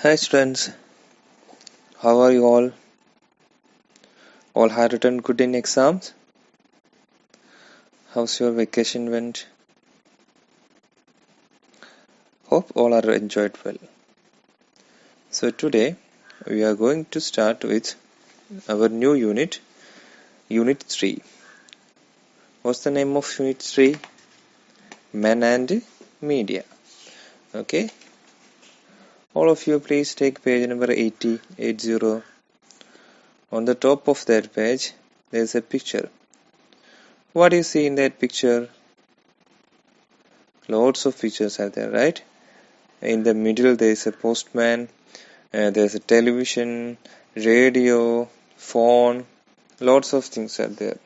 Hi students, how are you all? All have written good in exams? How's your vacation went? Hope all are enjoyed well. So today we are going to start with our new unit, Unit 3. What's the name of Unit 3? Men and Media. Okay. All of you please take page number 80. On the top of that page there is a picture. What do you see in that picture? Lots of pictures are there, right? In the middle there is a postman, there is a television, radio, phone, lots of things are there.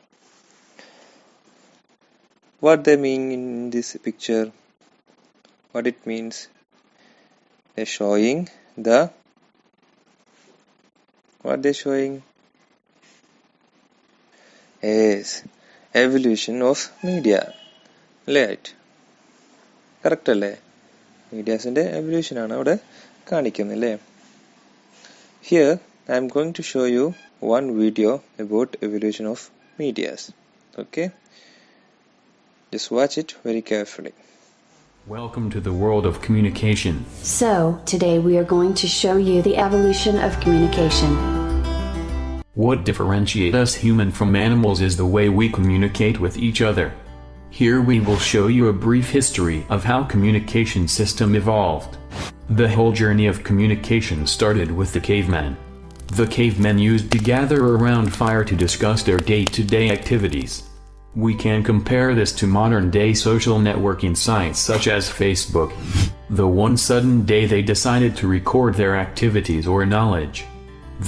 What they mean in this picture? What it means? They're showing the what they're showing? Yes, evolution of media. Right. Correct അല്ലേ? മീഡിയാസിന്റെ evolution ആണ് അവിടെ കാണിക്കുന്നത് അല്ലേ? Here I am going to show you one video about evolution of medias. Okay? Just watch it very carefully. Welcome to the world of communication. So, today we are going to show you the evolution of communication. What differentiates us human from animals is the way we communicate with each other. Here we will show you a brief history of how communication system evolved. The whole journey of communication started with the caveman. The cavemen used to gather around fire to discuss their day-to-day activities. We can compare this to modern-day social networking sites such as Facebook. The one sudden day they decided to record their activities or knowledge.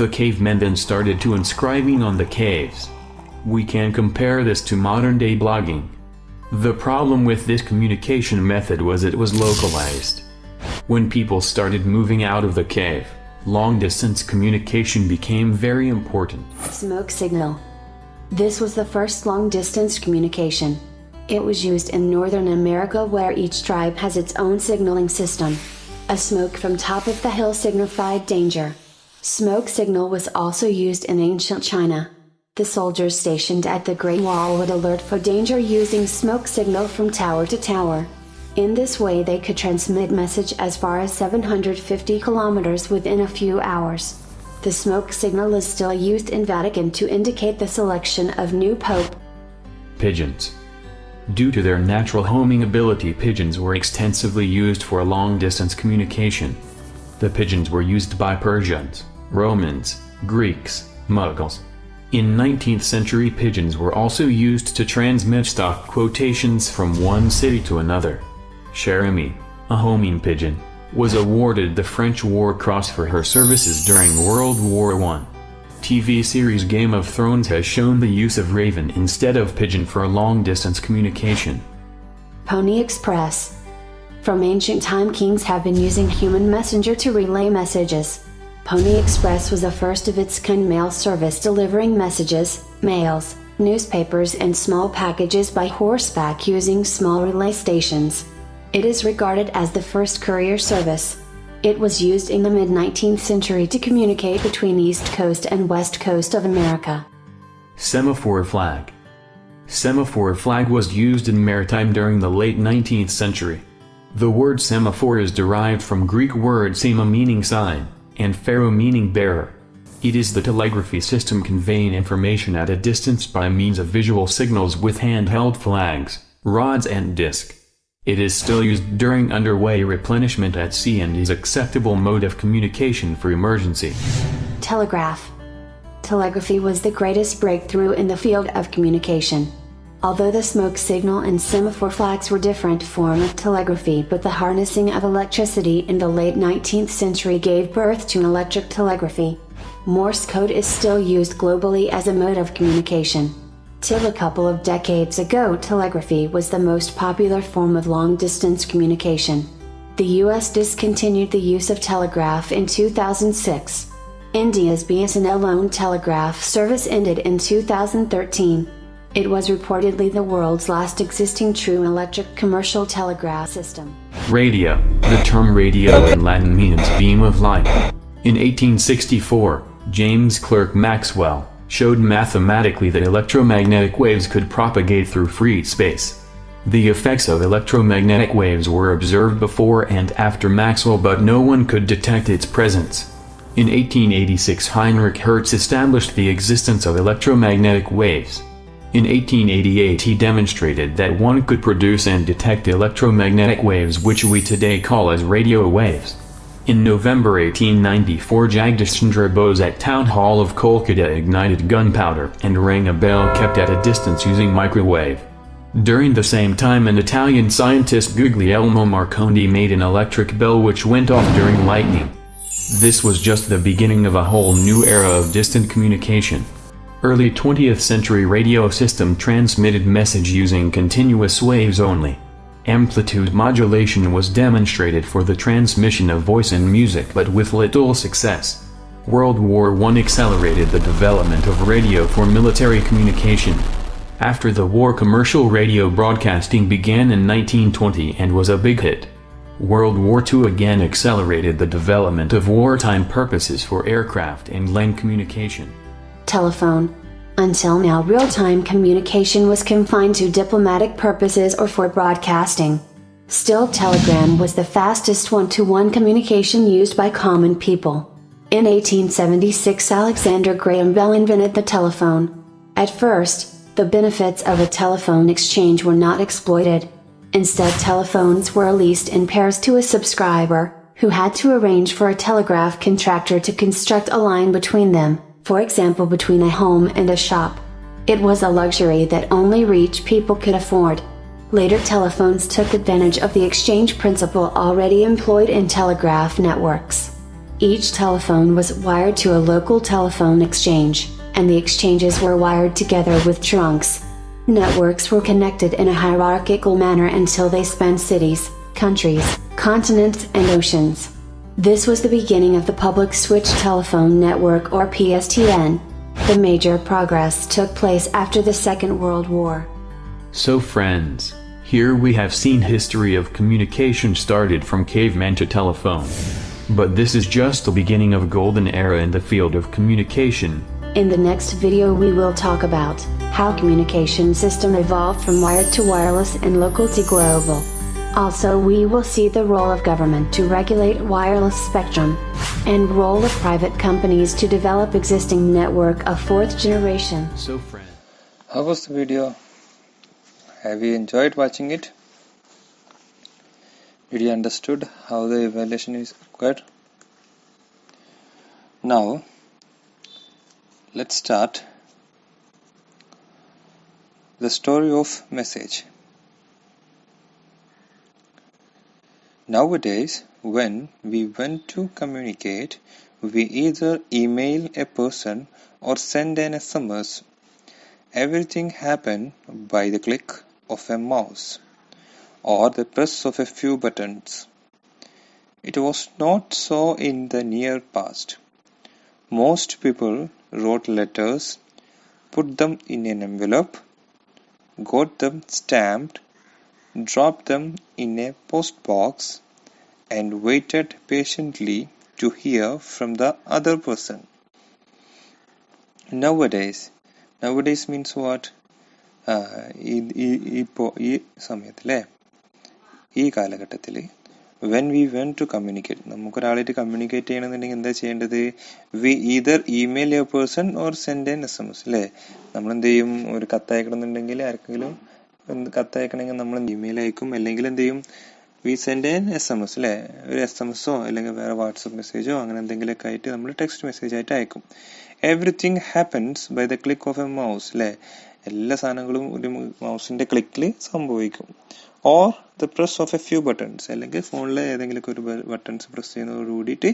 The cavemen then started to inscribing on the caves. We can compare this to modern-day blogging. The problem with this communication method was it was localized. When people started moving out of the cave, long-distance communication became very important. Smoke signal. This was the first long-distance communication. It was used in Northern America where each tribe has its own signaling system. A smoke from top of the hill signified danger. Smoke signal was also used in ancient China. The soldiers stationed at the Great Wall would alert for danger using smoke signal from tower to tower. In this way they could transmit message as far as 750 kilometers within a few hours. The smoke signal is still used in Vatican to indicate the selection of new pope. Pigeons. Due to their natural homing ability, pigeons were extensively used for long-distance communication. The pigeons were used by Persians, Romans, Greeks, Mughals. In 19th century pigeons were also used to transmit stock quotations from one city to another. Cherami, a homing pigeon, was awarded the French War Cross for her services during World War I. TV series Game of Thrones has shown the use of raven instead of pigeon for long-distance communication. Pony Express. From ancient time kings have been using human messenger to relay messages. Pony Express was the first of its kind mail service delivering messages, mails, newspapers and small packages by horseback using small relay stations. It is regarded as the first courier service. It was used in the mid-19th century to communicate between East Coast and West Coast of America. Semaphore Flag. Semaphore flag was used in maritime during the late 19th century. The word semaphore is derived from Greek word sema meaning sign, and pharo meaning bearer. It is the telegraphy system conveying information at a distance by means of visual signals with handheld flags, rods and disc. It is still used during underway replenishment at sea and is acceptable mode of communication for emergency. Telegraph. Telegraphy was the greatest breakthrough in the field of communication. Although the smoke signal and semaphore flags were different form of telegraphy, but the harnessing of electricity in the late 19th century gave birth to electric telegraphy. Morse code is still used globally as a mode of communication. Till a couple of decades ago, telegraphy was the most popular form of long-distance communication. The US discontinued the use of telegraph in 2006. India's BSNL-owned telegraph service ended in 2013. It was reportedly the world's last existing true electric commercial telegraph system. Radio. The term radio in Latin means beam of light. In 1864, James Clerk Maxwell showed mathematically that electromagnetic waves could propagate through free space. The effects of electromagnetic waves were observed before and after Maxwell, but no one could detect its presence. In 1886, Heinrich Hertz established the existence of electromagnetic waves. In 1888, he demonstrated that one could produce and detect electromagnetic waves, which we today call as radio waves. In November 1894, Jagdish Chandra Bose at Town Hall of Kolkata ignited gunpowder and rang a bell kept at a distance using microwave. During the same time, an Italian scientist Guglielmo Marconi made an electric bell which went off during lightning. This was just the beginning of a whole new era of distant communication. Early 20th century radio system transmitted message using continuous waves only. Amplitude modulation was demonstrated for the transmission of voice and music, but with little success. World War I accelerated the development of radio for military communication. After the war, commercial radio broadcasting began in 1920 and was a big hit. World War II again accelerated the development of wartime purposes for aircraft and land communication. Telephone. Until now, real-time communication was confined to diplomatic purposes or for broadcasting. Still, telegram was the fastest one-to-one communication used by common people. In 1876, Alexander Graham Bell invented the telephone. At first, the benefits of a telephone exchange were not exploited. Instead, telephones were leased in pairs to a subscriber, who had to arrange for a telegraph contractor to construct a line between them, for example between a home and a shop. It was a luxury that only rich people could afford. Later, telephones took advantage of the exchange principle already employed in telegraph networks. Each telephone was wired to a local telephone exchange, and the exchanges were wired together with trunks. Networks were connected in a hierarchical manner until they spanned cities, countries, continents, and oceans. This was the beginning of the public switch telephone network, or PSTN. The major progress took place after the Second World War. So friends, here we have seen history of communication started from caveman to telephone. But this is just the beginning of a golden era in the field of communication. In the next video we will talk about how communication system evolved from wired to wireless and local to global. Also, we will see the role of government to regulate wireless spectrum, and role of private companies to develop existing network of fourth generation. So friend, how was the video? Have you enjoyed watching it? Did you understood how the evaluation is required? Now, let's start the story of message. Nowadays, when we want to communicate, we either email a person or send an SMS. Everything happens by the click of a mouse or the press of a few buttons. It was not so in the near past. Most people wrote letters, put them in an envelope, got them stamped, dropped them in a post box, and waited patiently to hear from the other person. Nowadays means what? സമയത്തിലെ ഈ കാലഘട്ടത്തിൽ when we want to communicate, നമുക്കൊരാളായിട്ട് communicate ചെയ്യണമെന്നുണ്ടെങ്കിൽ എന്താ ചെയ്യേണ്ടത്? we either email a person or send an SMS അല്ലേ? നമ്മളെന്ത് ചെയ്യും? ഒരു കത്തയക്കണമെന്നുണ്ടെങ്കിൽ ആർക്കെങ്കിലും കത്തയക്കണമെങ്കിൽ നമ്മൾ ഇമെയിൽ അയക്കും, അല്ലെങ്കിൽ എന്ത് ചെയ്യും? we send an SMS അല്ലേ? ഒരു SMS അല്ലെങ്കിൽ വേറെ വാട്സപ്പ് മെസ്സേജോ അങ്ങനെ എന്തെങ്കിലുമൊക്കെ ആയിട്ട് നമ്മൾ ടെക്സ്റ്റ് മെസ്സേജ് ആയിട്ട് അയക്കും. Everything happens by the click of a mouse അല്ലേ? എല്ലാ സാധനങ്ങളും ഒരു മൗസിന്റെ ക്ലിക്കിൽ സംഭവിക്കും. Or the press of a few buttons, അല്ലെങ്കിൽ ഫോണിലെ ഏതെങ്കിലും ഒരു ബട്ടൺസ് പ്രസ് ചെയ്യുന്നതോട് കൂടിയിട്ട്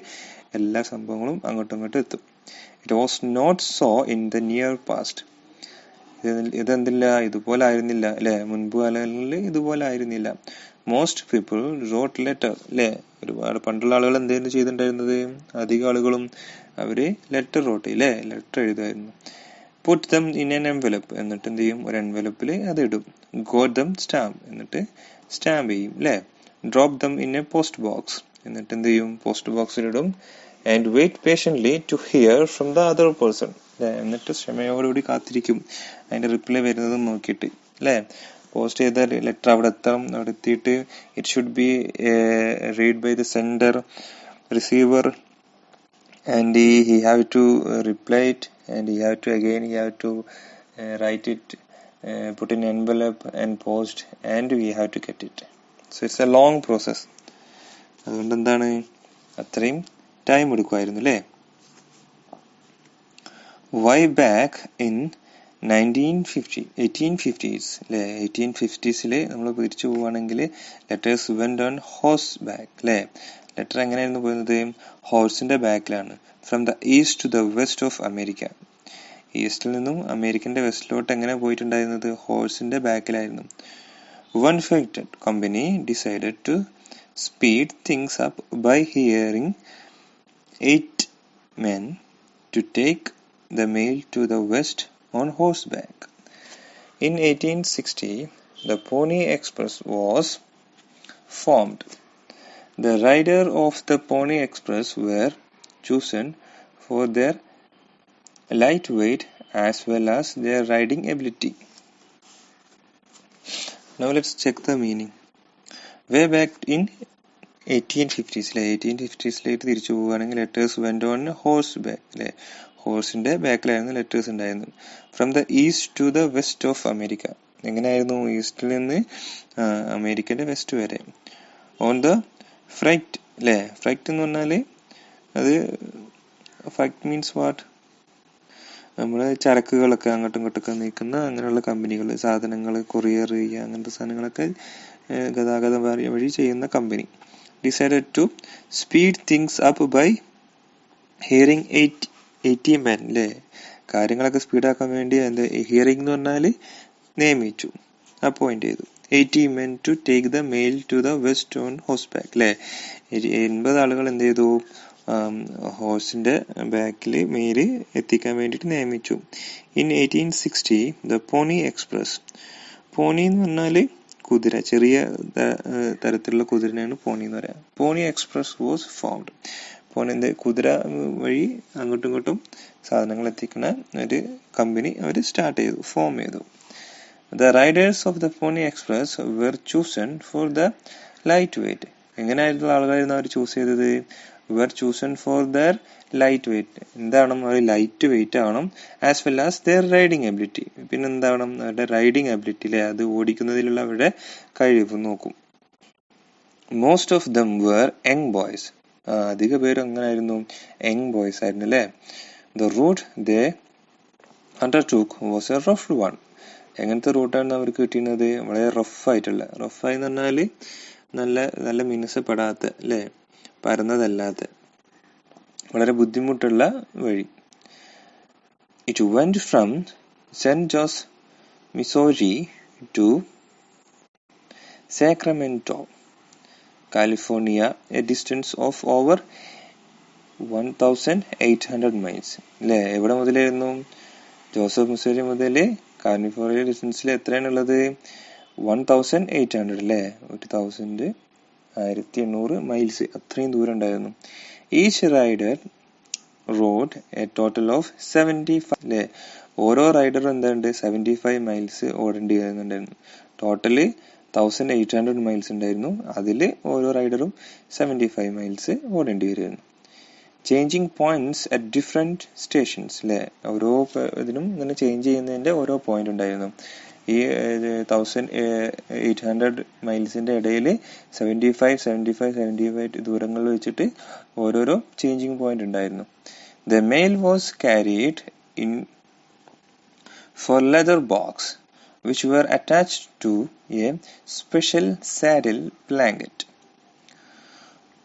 എല്ലാ സംഭവങ്ങളും അങ്ങോട്ടും ഇങ്ങോട്ടും എത്തും. It was not so in the near past. ഇതെന്തില്ല, ഇതുപോലെ ആയിരുന്നില്ല അല്ലെ? മുൻപ് കാലങ്ങളിൽ ഇതുപോലെ ആയിരുന്നില്ല. മോസ്റ്റ് പീപ്പിൾ റോട്ട് ലെറ്റർ അല്ലെ? ഒരുപാട് പണ്ടുള്ള ആളുകൾ എന്തായിരുന്നു ചെയ്തിട്ടുണ്ടായിരുന്നത്? അധികം ആളുകളും അവര് ലെറ്റർ റോട്ട് അല്ലേ? ലെറ്റർ എഴുതായിരുന്നു. Put them in an envelope, എന്നിട്ട് എന്ത് ചെയ്യും? ഒരു എൻവലപ്പിൽ അത് ഇടും. ഗോട്ട് ദം സ്റ്റാമ്പ്, എന്നിട്ട് സ്റ്റാമ്പ് ചെയ്യും അല്ലേ? drop them in a post box. എന്നിട്ട് എന്ത് ചെയ്യും? പോസ്റ്റ് ബോക്സിലിടും. And wait patiently to hear from the other person. അല്ലേ? എന്നിട്ട് ക്ഷമയോടുകൂടി കാത്തിരിക്കും അതിൻ്റെ റിപ്ലൈ വരുന്നതും നോക്കിയിട്ട്. അല്ലേ? പോസ്റ്റ് ചെയ്ത ലെറ്റർ അവിടെ എത്തണം. അവിടെ എത്തിയിട്ട് it should be read by the sender, receiver, and he have to reply it, and he have to write it, put in envelope and post, and we have to get it. So it's a long process. അതുകൊണ്ട് എന്താണ് അത്രയും time എടുക്കുമായിരുന്നു അല്ലേ? Way back in 1850s അല്ലേ? 1850s നമ്മൾ തിരിച്ചു പോവുകയാണെങ്കിൽ letters went on horse back അല്ലേ? Letter എങ്ങനെയായിരുന്നു പോയിരുന്നത്? ഹോഴ്സിന്റെ ബാക്കിലാണ്. From the east to the west of America. ഈസ്റ്റിൽ നിന്നും അമേരിക്കന്റെ വെസ്റ്റിലോട്ട് എങ്ങനെ പോയിട്ടുണ്ടായിരുന്നത്? ഹോഴ്സിന്റെ ബാക്കിലായിരുന്നു. One affected company decided to speed things up by hiring 8 men to take the mail to the west on horseback. In 1860, the Pony Express was formed. The rider of the Pony Express were chosen for their lightweight as well as their riding ability. Now let's check the meaning. Way back in 1850s 1850s തിരിച്ചു പോവുകയാണെങ്കിൽ letters went on horse back അല്ലേ? ഹോഴ്സിന്റെ ബാക്കിലായിരുന്നു ലെറ്റേഴ്സ് ഉണ്ടായിരുന്നത്. From the east to the west of America. എങ്ങനെയായിരുന്നു? ഈസ്റ്റിൽ നിന്ന് അമേരിക്കന്റെ വെസ്റ്റ് വരെ. ഓൺ ദ ഫ്രൈറ്റ് അല്ലേ? ഫ്രൈറ്റ് എന്ന് പറഞ്ഞാല് അത് ഫ്രൈറ്റ് മീൻസ് വാട്ട്? നമ്മള് ചരക്കുകളൊക്കെ അങ്ങോട്ടും ഇങ്ങോട്ടൊക്കെ നീക്കുന്ന അങ്ങനെയുള്ള കമ്പനികൾ, സാധനങ്ങൾ കൊറിയർ ചെയ്യുക, അങ്ങനത്തെ സാധനങ്ങളൊക്കെ ഗതാഗതം വഴി ചെയ്യുന്ന കമ്പനി. Decided to speed things up by hiring 80 men അല്ലേ? കാര്യങ്ങളൊക്കെ സ്പീഡാക്കാൻ വേണ്ടി ഹിയറിംഗ് എന്ന് പറഞ്ഞാൽ നിയമിച്ചു, അപ്പോയിന്റ് ചെയ്തു. 80 men to take the mail to the west on horseback അല്ലേ? 80 ആളുകൾ എന്ത് ചെയ്തു? ഹോഴ്സിന്റെ ബാക്കിൽ മെയിൽ എത്തിക്കാൻ വേണ്ടിയിട്ട് നിയമിച്ചു. In 1860 the Pony Express. Pony എന്ന് പറഞ്ഞാൽ കുതിര, ചെറിയ തരത്തിലുള്ള കുതിരനെയാണ് പോണി എന്ന് പറയാം. Pony Express was formed. പോണിന്റെ കുതിര വഴി അങ്ങോട്ടും ഇങ്ങോട്ടും സാധനങ്ങൾ എത്തിക്കുന്ന ഒരു കമ്പനി അവർ സ്റ്റാർട്ട് ചെയ്തു, ഫോം ചെയ്തു. The riders of the Pony Express were chosen for the lightweight. എങ്ങനെയായിട്ടുള്ള ആളുകളായിരുന്നു അവർ ചൂസ് ചെയ്തത്? were chosen for their lightweight. എന്താണ്? അവർ ലൈറ്റ് വെയിറ്റ് ആവണം. As well as their riding ability. പിന്നെ എന്താണ്? അവരുടെ റൈഡിങ് എബിലിറ്റി അല്ലെ? അത് ഓടിക്കുന്നതിലുള്ള അവരുടെ കഴിവ് നോക്കും. Most of them were young boys. അധിക പേരും അങ്ങനായിരുന്നു, യങ് ബോയ്സ് ആയിരുന്നു അല്ലേ? The route they undertook was a rough one. എങ്ങനത്തെ റൂട്ടാണ് അവർക്ക് കിട്ടിയിരുന്നത്? വളരെ റഫായിട്ടുള്ള. റഫായി എന്ന് പറഞ്ഞാൽ നല്ല നല്ല മിനുസപ്പെടാത്ത അല്ലേ? പരന്നതല്ലാത്ത വളരെ ബുദ്ധിമുട്ടുള്ള വഴി. It went from St. Jose, Missouri to Sacramento, California, a distance of over 1800 miles അല്ലേ? എവിടെ മുതലായിരുന്നു? ജോസഫ് മിസോറി മുതൽ കാലിഫോർണിയ ഡിസ്റ്റൻസിൽ എത്രയാണുള്ളത്? 1800 അല്ലേ? 1800 മൈൽസ്, അത്രയും ദൂരം ഉണ്ടായിരുന്നു. Each rider road A total of 75 അല്ലേ? ഓരോ റൈഡറും എന്താണ്ട് 75 മൈൽസ് ഓടേണ്ടി വരുന്നുണ്ടായിരുന്നു. ടോട്ടല് 1800 മൈൽസ് ഉണ്ടായിരുന്നു. അതിൽ ഓരോ റൈഡറും 75 മൈൽസ് ഓടേണ്ടി വരുമായിരുന്നു. Changing points at different stations അല്ലേ? ഓരോ ഇതിനും ഇങ്ങനെ ചേഞ്ച് ചെയ്യുന്നതിന്റെ ഓരോ പോയിന്റ് ഉണ്ടായിരുന്നു. ഈ 1800 മൈൽസിന്റെ ഇടയിൽ 75 ദൂരങ്ങളിൽ വെച്ചിട്ട് ഓരോരോ ചേഞ്ചിങ് പോയിന്റ് ഉണ്ടായിരുന്നു. The mail was carried in for leather box which were attached to a special saddle blanket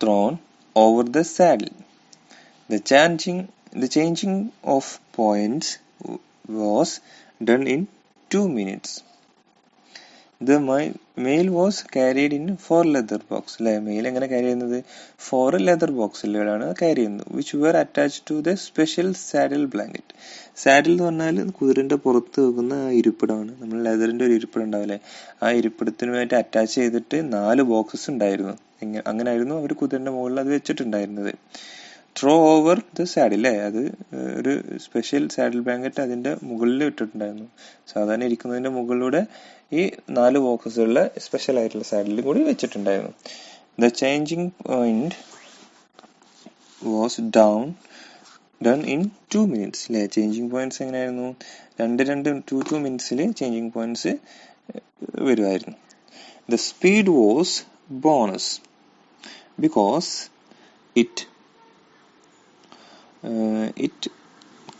thrown over the saddle. The changing of points was done in 2 minutes. The mail was carried in 4 leather box. അല്ലെ, mail എങ്ങനെ carry ചെയ്യുന്നത്? 4 leather ബോക്സിലാണ് carry ചെയ്യുന്നത്. Which were attached to the special saddle blanket. Saddle എന്ന് പറഞ്ഞാൽ കുതിരന്റെ പുറത്ത് വെക്കുന്ന ആ ഇരിപ്പിടമാണ്. നമ്മൾ ലെതറിന്റെ ഒരു ഇരിപ്പിടം ഉണ്ടാവില്ലേ, ആ ഇരിപ്പിടത്തിനുമായിട്ട് അറ്റാച്ച് ചെയ്തിട്ട് 4 ബോക്സസ് ഉണ്ടായിരുന്നു. അങ്ങനെയായിരുന്നു അവർ കുതിരന്റെ മുകളിൽ അത് വെച്ചിട്ടുണ്ടായിരുന്നത്. ത്രോ ഓവർ ദ സാഡിൽ, അല്ലേ, അത് ഒരു സ്പെഷ്യൽ സാഡിൽ ബ്ലാങ്കറ്റ് അതിന്റെ മുകളിൽ ഇട്ടിട്ടുണ്ടായിരുന്നു. സാധാരണ ഇരിക്കുന്നതിന്റെ മുകളിലൂടെ ഈ 4 ബോക്സുകളിലെ സ്പെഷ്യൽ ആയിട്ടുള്ള സാഡിൽ കൂടി വെച്ചിട്ടുണ്ടായിരുന്നു. The changing point was done in 2 minutes. അല്ലെ, ചേഞ്ചിങ് പോയിന്റ്സ് എങ്ങനെയായിരുന്നു? 2 മിനിറ്റ്സിൽ ചേഞ്ചിങ് പോയിന്റ്സ് വരുമായിരുന്നു. The speed was bonus because it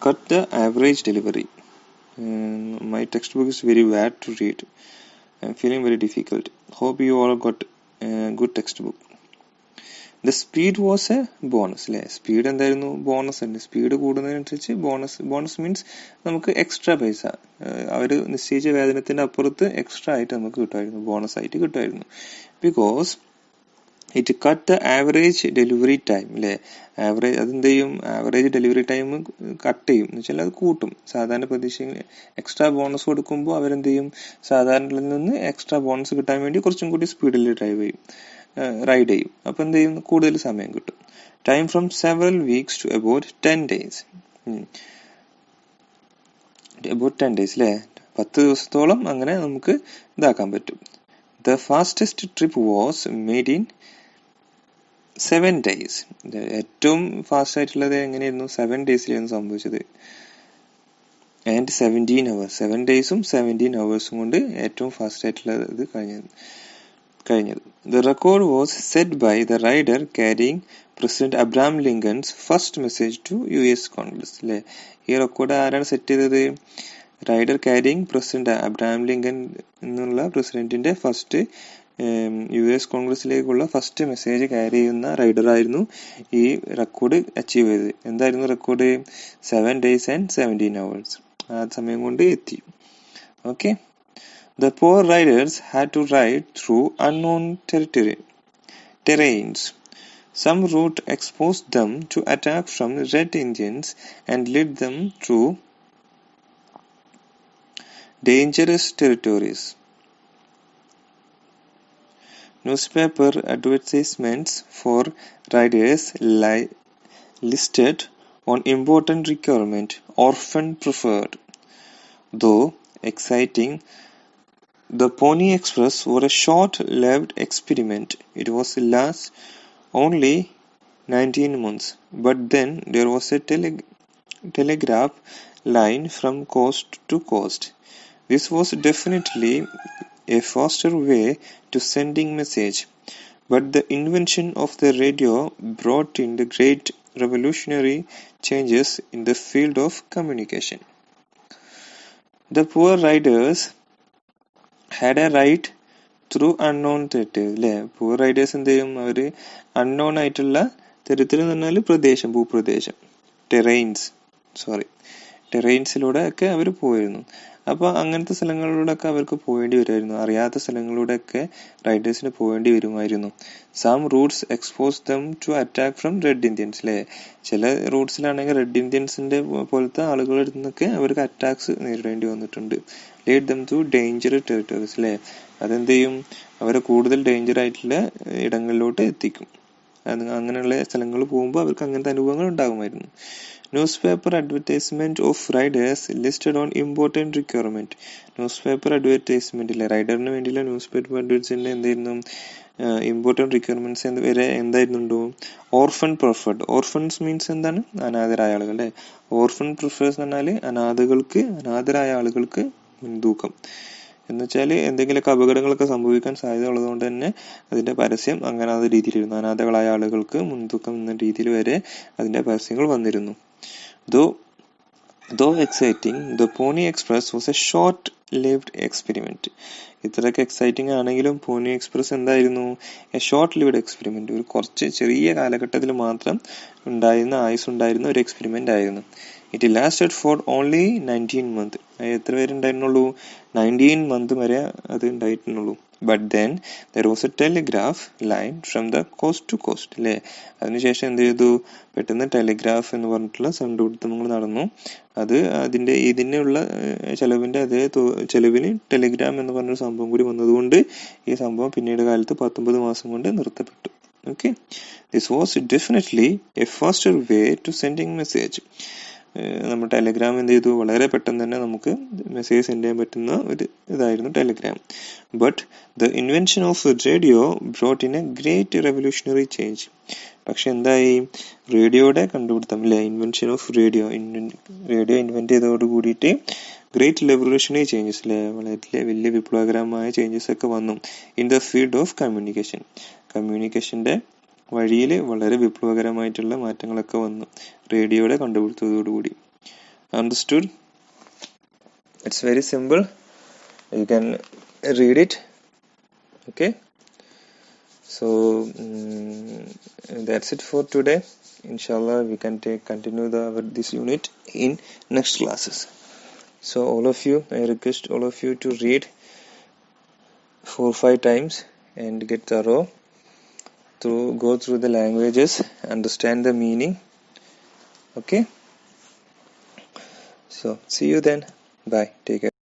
cut the average delivery. My textbook is very bad to read. I'm feeling very difficult. Hope you all got a good textbook. The speed was a bonus. അല്ലേ, speed എന്തായിരുന്നു? Bonus ഉണ്ട്. Speed കൂടുന്നതിനനുസരിച്ച് bonus means നമുക്ക് extra പൈസ, അവർ നിശ്ചയിച്ച വേതനത്തിന്റെ അപ്പുറത്ത് extra ആയിട്ട് നമുക്ക് കിട്ടുമായിരുന്നു, ബോണസ് ആയിട്ട് കിട്ടുമായിരുന്നു. Because it cut the average delivery time. അല്ലെ, ആവറേജ് അതെന്ത് ചെയ്യും? ആവറേജ് ഡെലിവറി ടൈം കട്ട് ചെയ്യും എന്ന് വെച്ചാൽ അത് കൂട്ടും. സാധാരണ പ്രതീക്ഷ എക്സ്ട്രാ ബോണസ് കൊടുക്കുമ്പോൾ അവരെന്ത് ചെയ്യും? സാധാരണയിൽ നിന്ന് എക്സ്ട്രാ ബോണസ് കിട്ടാൻ വേണ്ടി കുറച്ചും കൂടി സ്പീഡിൽ റൈഡ് ചെയ്യും. അപ്പൊ എന്ത് ചെയ്യും? കൂടുതൽ സമയം കിട്ടും. Time from several weeks to about 10 days. About 10 days, അല്ലെ, 10 ദിവസത്തോളം അങ്ങനെ നമുക്ക് ഇതാക്കാൻ പറ്റും. The fastest trip was made in 7 days. ഏറ്റവും ഫാസ്റ്റ് ആയിട്ടുള്ളത് എങ്ങനെയായിരുന്നു? 7 daysലായിരുന്നു സംഭവിച്ചത്. And 17 hours. 7 daysഉം 17 hours കൊണ്ട് ഏറ്റവും ഫാസ്റ്റ് ആയിട്ടുള്ളത് ഇത് കഴിഞ്ഞത്. The record was set by the rider carrying president Abraham Lincoln's first message to US Congress. അല്ലെ, ഈ റെക്കോർഡ് ആരാണ് സെറ്റ് ചെയ്തത്? Rider carrying president Abraham Lincoln എന്നുള്ള പ്രസിഡന്റിന്റെ ഫസ്റ്റ് US കോൺഗ്രസിലേക്കുള്ള ഫസ്റ്റ് മെസ്സേജ് ക്യാരി ചെയ്യുന്ന റൈഡർ ആയിരുന്നു ഈ റെക്കോർഡ് അച്ചീവ് ചെയ്തത്. എന്തായിരുന്നു റെക്കോർഡ്? 7 days and 17 hours. ആ സമയം കൊണ്ട് എത്തി. Okay. The poor riders had to ride through unknown terrains. Some route exposed them to attack from Red Indians and led them through dangerous territories. Newspaper advertisements for riders listed on important requirement often preferred. Though exciting, the Pony Express was a short-lived experiment. It was last only 19 months, but then there was a telegraph line from coast to coast. This was definitely a faster way to sending message, but the invention of the radio brought in the great revolutionary changes in the field of communication. The poor riders had a ride through unknown territory. അല്ലെ, poor riders എന്ത് ചെയ്യും? അവര് unknown ആയിട്ടുള്ള territory എന്ന് പറഞ്ഞാൽ പ്രദേശം, ഭൂപ്രദേശം, ടെറൈൻസിലൂടെ ഒക്കെ അവർ പോയിരുന്നു. അപ്പൊ അങ്ങനത്തെ സ്ഥലങ്ങളിലൂടെ ഒക്കെ അവർക്ക് പോകേണ്ടി വരുമായിരുന്നു. അറിയാത്ത സ്ഥലങ്ങളിലൂടെ ഒക്കെ റൈഡേഴ്സിന് പോകേണ്ടി വരുമായിരുന്നു. Some routes expose them to attack from red Indians. അല്ലെ, ചില റൂട്ട്സിലാണെങ്കിൽ റെഡ് ഇന്ത്യൻസിന്റെ പോലത്തെ ആളുകളുടെ അടുത്ത് നിന്നൊക്കെ അവർക്ക് അറ്റാക്സ് നേരിടേണ്ടി വന്നിട്ടുണ്ട്. Lead them to dangerous territories. അല്ലെ, അതെന്ത് ചെയ്യും? അവരെ കൂടുതൽ ഡേഞ്ചർ ആയിട്ടുള്ള ഇടങ്ങളിലോട്ട് എത്തിക്കും. അങ്ങനെയുള്ള സ്ഥലങ്ങളിൽ പോകുമ്പോൾ അവർക്ക് അങ്ങനത്തെ അനുഭവങ്ങൾ ഉണ്ടാകുമായിരുന്നു. Newspaper advertisement of riders listed on important requirement. Newspaper അഡ്വർടൈസ്മെന്റിലെ റൈഡറിന് വേണ്ടിയുള്ള ന്യൂസ്പേപ്പർ അഡ്വർടൈസ്മെന്റ് എന്തായിരുന്നു? ഇമ്പോർട്ടൻറ്റ് റിക്വയർമെന്റ്സ് വരെ എന്തായിരുന്നുണ്ടോ? Orphan preferred. ഓർഫൺസ് മീൻസ് എന്താണ്? അനാഥരായ ആളുകൾ. അല്ലെ, ഓർഫൺ പ്രിഫേഴ്സ് എന്ന് പറഞ്ഞാൽ അനാഥരായ ആളുകൾക്ക് മുൻതൂക്കം എന്നുവെച്ചാൽ എന്തെങ്കിലുമൊക്കെ അപകടങ്ങളൊക്കെ സംഭവിക്കാൻ സാധ്യത ഉള്ളതുകൊണ്ട് തന്നെ അതിന്റെ പരസ്യം അങ്ങനെ അത് രീതിയിലിരുന്നു. അനാഥകളായ ആളുകൾക്ക് മുൻതൂക്കം എന്ന രീതിയിൽ വരെ അതിന്റെ പരസ്യങ്ങൾ വന്നിരുന്നു. Though exciting, the Pony Express was a short-lived experiment. ഇത്രയൊക്കെ എക്സൈറ്റിംഗ് ആണെങ്കിലും പോണി എക്സ്പ്രസ് എന്തായിരുന്നു? A short lived experiment. ഒരു കുറച്ച് ചെറിയ കാലഘട്ടത്തിൽ മാത്രം ആയുസ് ഉണ്ടായിരുന്ന ഒരു എക്സ്പെരിമെന്റ് ആയിരുന്നു. It lasted for only 19 months. എത്ര പേരുണ്ടായിരുന്നുള്ളൂ? 19 months വരെ അത് ഉണ്ടായിട്ടുള്ളൂ. But then there was a telegraph line from the coast to coast. അല്ലേ? അതിനുശേഷം എന്ത് ചെയ്തു? പെട്ടെന്ന് ടെലിഗ്രാഫ് എന്ന് പറഞ്ഞിട്ടുള്ള കണ്ടുപിടുത്തങ്ങൾ നടന്നു. അത് ഇതിനുള്ള ചെലവിന്റെ അതേ ചെലവിന് ടെലിഗ്രാം എന്ന് പറഞ്ഞൊരു സംഭവം കൂടി വന്നതുകൊണ്ട് ഈ സംഭവം പിന്നീട് കാലത്ത് 19 മാസം കൊണ്ട് നിർത്തപ്പെട്ടു. Okay, this was definitely a faster way to sending message. നമ്മൾ ടെലിഗ്രാം എന്ത് ചെയ്തു? വളരെ പെട്ടെന്ന് തന്നെ നമുക്ക് മെസ്സേജ് സെൻഡ് ചെയ്യാൻ പറ്റുന്ന ഒരു ഇതായിരുന്നു Telegram. But the invention of radio brought in A great revolutionary change. പക്ഷെ എന്തായി? റേഡിയോയുടെ കണ്ടുപിടുത്തം അല്ലെ, ഇൻവെൻഷൻ ഓഫ് റേഡിയോ ഇൻവെന്റ് ചെയ്തതോട് കൂടിയിട്ട് ഗ്രേറ്റ് റെവല്യൂഷണറി ചേഞ്ചസ് അല്ലെ, വളരെ വലിയ വിപ്ലവകരമായ ചേഞ്ചസ് ഒക്കെ വന്നു in the field of communication. കമ്മ്യൂണിക്കേഷന്റെ വഴിയിൽ വളരെ വിപ്ലവകരമായിട്ടുള്ള മാറ്റങ്ങളൊക്കെ വന്നു റേഡിയോയുടെ കണ്ടുപിടുത്തതോടുകൂടി. Understood? It's very simple. You can read it. Okay, so that's it for today. Inshallah we can continue this unit in next classes. So I request all of you to read 4-5 times and get thorough, go through the languages, understand the meaning. Okay, so see you then. Bye, take care.